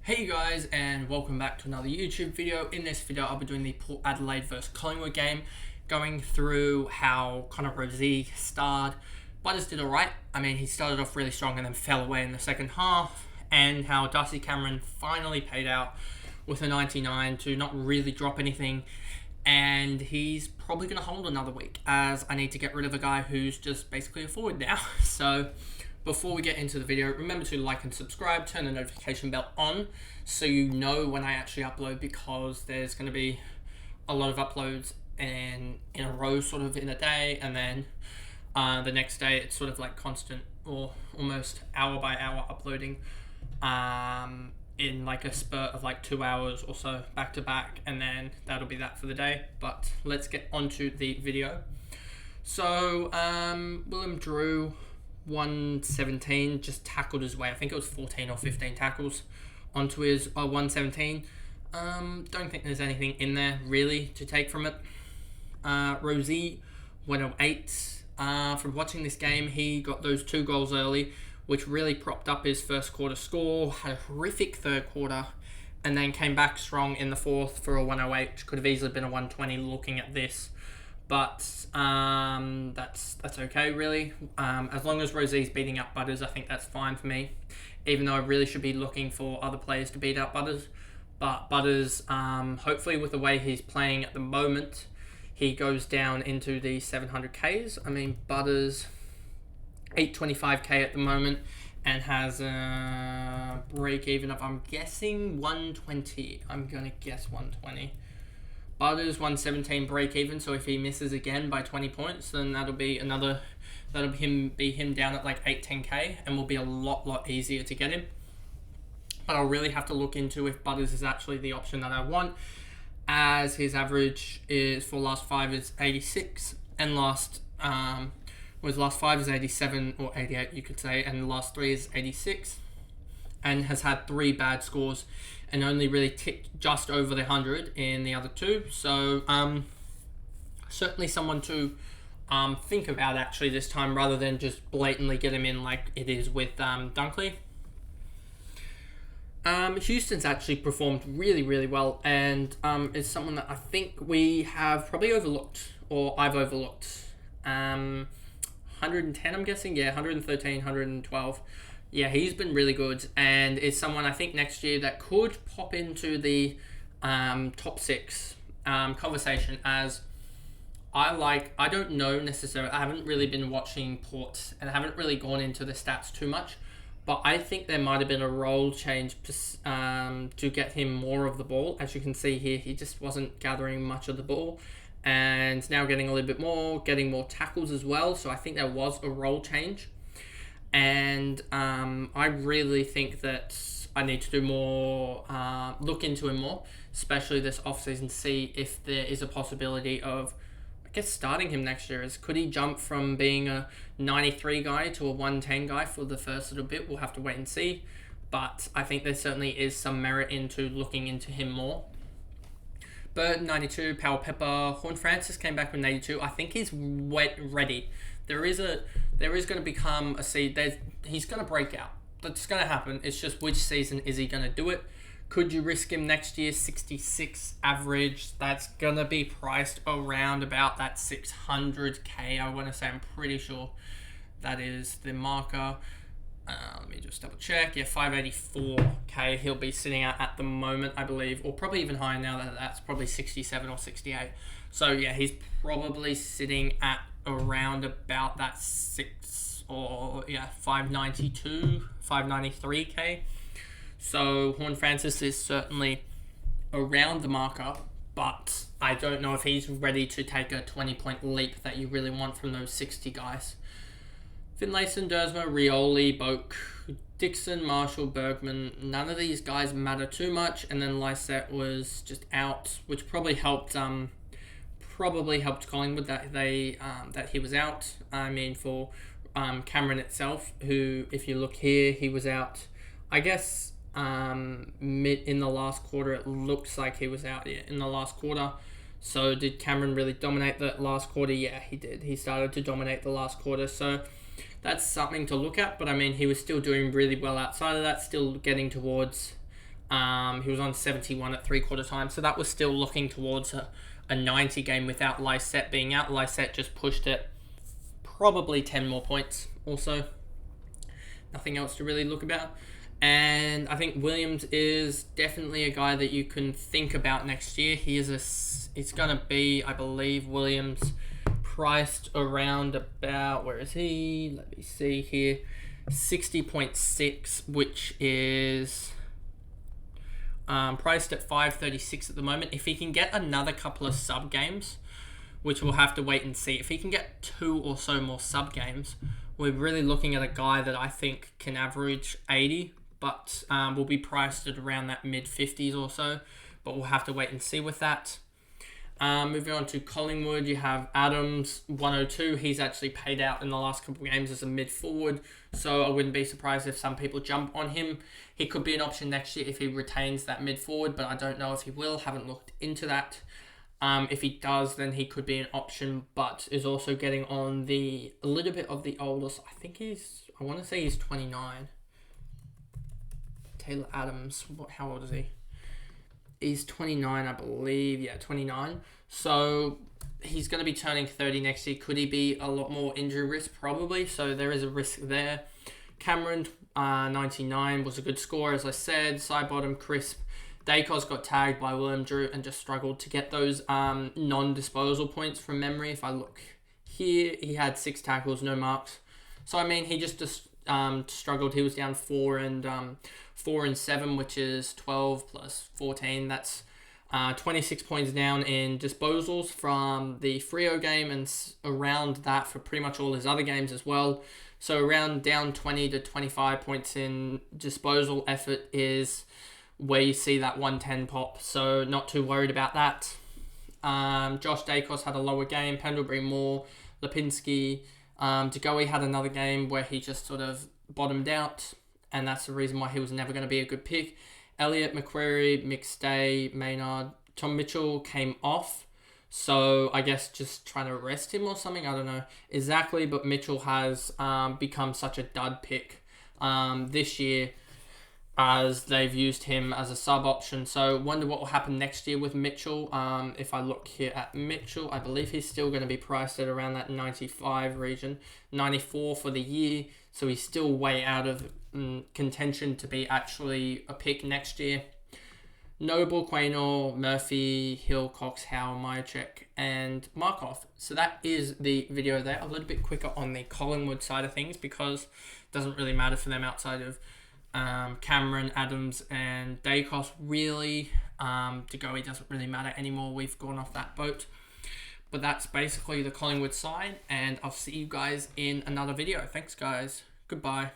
Hey you guys, and welcome back to another YouTube video. In this video I'll be doing the Port Adelaide vs Collingwood game, going through how Connor Rozee started. Butters did alright. I mean, he started off really strong and then fell away in the second half, and how Darcy Cameron finally paid out with a 99 to not really drop anything, and he's probably going to hold another week as I need to get rid of a guy who's just basically a forward now. So before we get into the video, remember to like and subscribe, turn the notification bell on so you know when I actually upload, because there's going to be a lot of uploads in a row sort of in a day, and then the next day it's sort of like constant or almost hour by hour uploading in like a spurt of like 2 hours or so back to back, and then that'll be that for the day. But let's get onto the video. So Willem Drew 117 just tackled his way. I think it was 14 or 15 tackles onto his 117. Don't think there's anything in there really to take from it. Rozee 108. From watching this game, he got those 2 goals early, which really propped up his first quarter score. Had a horrific third quarter, and then came back strong in the fourth for a 108, which could have easily been a 120 looking at this. But that's okay, really. As long as Rozee's beating up Butters, I think that's fine for me. Even though I really should be looking for other players to beat up Butters. But Butters, hopefully with the way he's playing at the moment, he goes down into the 700Ks. I mean, Butters 825K at the moment and has a break even of, I'm guessing, 120. I'm going to guess 120. Butters 117 break even, so if he misses again by 20 points, then that'll be him down at like 810K, and will be a lot easier to get him. But I'll really have to look into if Butters is actually the option that I want, as his average is for last 5 is 86, and last 5 is 87 or 88 you could say, and the last 3 is 86, and has had 3 bad scores and only really ticked just over the 100 in the other 2. So certainly someone to think about actually this time, rather than just blatantly get him in like it is with Dunkley. Houston's actually performed really well, and is someone that I think we have probably overlooked, or I've overlooked. 110 I'm guessing, yeah, 113, 112. Yeah, he's been really good, and is someone I think next year that could pop into the top 6 conversation, as I don't know necessarily. I haven't really been watching Port, and I haven't really gone into the stats too much, but I think there might have been a role change to get him more of the ball. As you can see here, he just wasn't gathering much of the ball, and now getting a little bit more, getting more tackles as well. So I think there was a role change. And I really think that I need to do more, look into him more, especially this offseason, see if there is a possibility of, I guess, starting him next year. Could he jump from being a 93 guy to a 110 guy for the first little bit? We'll have to wait and see. But I think there certainly is some merit into looking into him more. Bird 92, Powell Pepper, Horne-Francis came back with 82. I think he's ready. There is going to become a seed. He's going to break out. That's going to happen. It's just which season is he going to do it? Could you risk him next year? 66 average. That's going to be priced around about that 600K. I want to say, I'm pretty sure that is the marker. Let me just double check. Yeah, 584K he'll be sitting at the moment, I believe, or probably even higher now. That's probably 67 or 68. So yeah, he's probably sitting at around about that 592, 593K. So Horne-Francis is certainly around the marker, but I don't know if he's ready to take a 20-point leap that you really want from those 60 guys. Finlayson, Dersma, Rioli, Boak, Dixon, Marshall, Bergman, none of these guys matter too much, and then Lysette was just out, which probably helped Collingwood that he was out. I mean, for Cameron itself, who, if you look here, he was out, I guess, in the last quarter. It looks like he was out in the last quarter. So did Cameron really dominate the last quarter? Yeah, he did. He started to dominate the last quarter. So that's something to look at. But I mean, he was still doing really well outside of that, still getting towards He was on 71 at 3/4 time, so that was still looking towards a 90 game without Lysette being out. Lysette just pushed it probably 10 more points also. Nothing else to really look about. And I think Williams is definitely a guy that you can think about next year. It's going to be, I believe, Williams priced around about, where is he? Let me see here. 60.6, which is priced at 536 at the moment. If he can get another couple of sub games, which we'll have to wait and see. If he can get 2 or so more sub games, we're really looking at a guy that I think can average 80, but will be priced at around that mid-50s or so. But we'll have to wait and see with that. Moving on to Collingwood, you have Adams, 102. He's actually paid out in the last couple of games as a mid-forward, so I wouldn't be surprised if some people jump on him. He could be an option next year if he retains that mid-forward, but I don't know if he will. Haven't looked into that. If he does, then he could be an option, but is also getting on a little bit of the oldest. I want to say he's 29. Taylor Adams, how old is he? He's 29, I believe. Yeah, 29. So he's going to be turning 30 next year. Could he be a lot more injury risk? Probably. So there is a risk there. Cameron, 99, was a good score, as I said. Sidebottom, crisp. Dacos got tagged by Willem Drew and just struggled to get those non-disposal points from memory. If I look here, he had 6 tackles, no marks. So, I mean, he just struggled. He was down 4 and 7, which is 12 plus 14. That's 26 points down in disposals from the Freo game and around that for pretty much all his other games as well. So, around down 20 to 25 points in disposal effort is where you see that 110 pop, so not too worried about that. Josh Dacos had a lower game, Pendlebury more, Lipinski, DeGoey had another game where he just sort of bottomed out, and that's the reason why he was never going to be a good pick. Elliott, McQuarrie, McStay, Maynard, Tom Mitchell came off, so I guess just trying to rest him or something, I don't know exactly, but Mitchell has become such a dud pick this year, as they've used him as a sub option. So wonder what will happen next year with Mitchell. If I look here at Mitchell, I believe he's still going to be priced at around that 95 region, 94 for the year. So he's still way out of contention to be actually a pick next year. Noble, Quaynor, Murphy, Hill, Cox, Howe, Myercheck, and Markov. So that is the video there. A little bit quicker on the Collingwood side of things because it doesn't really matter for them outside of Cameron, Adams, and Dacos. Really, DeGoey doesn't really matter anymore. We've gone off that boat. But that's basically the Collingwood side, and I'll see you guys in another video. Thanks, guys. Goodbye.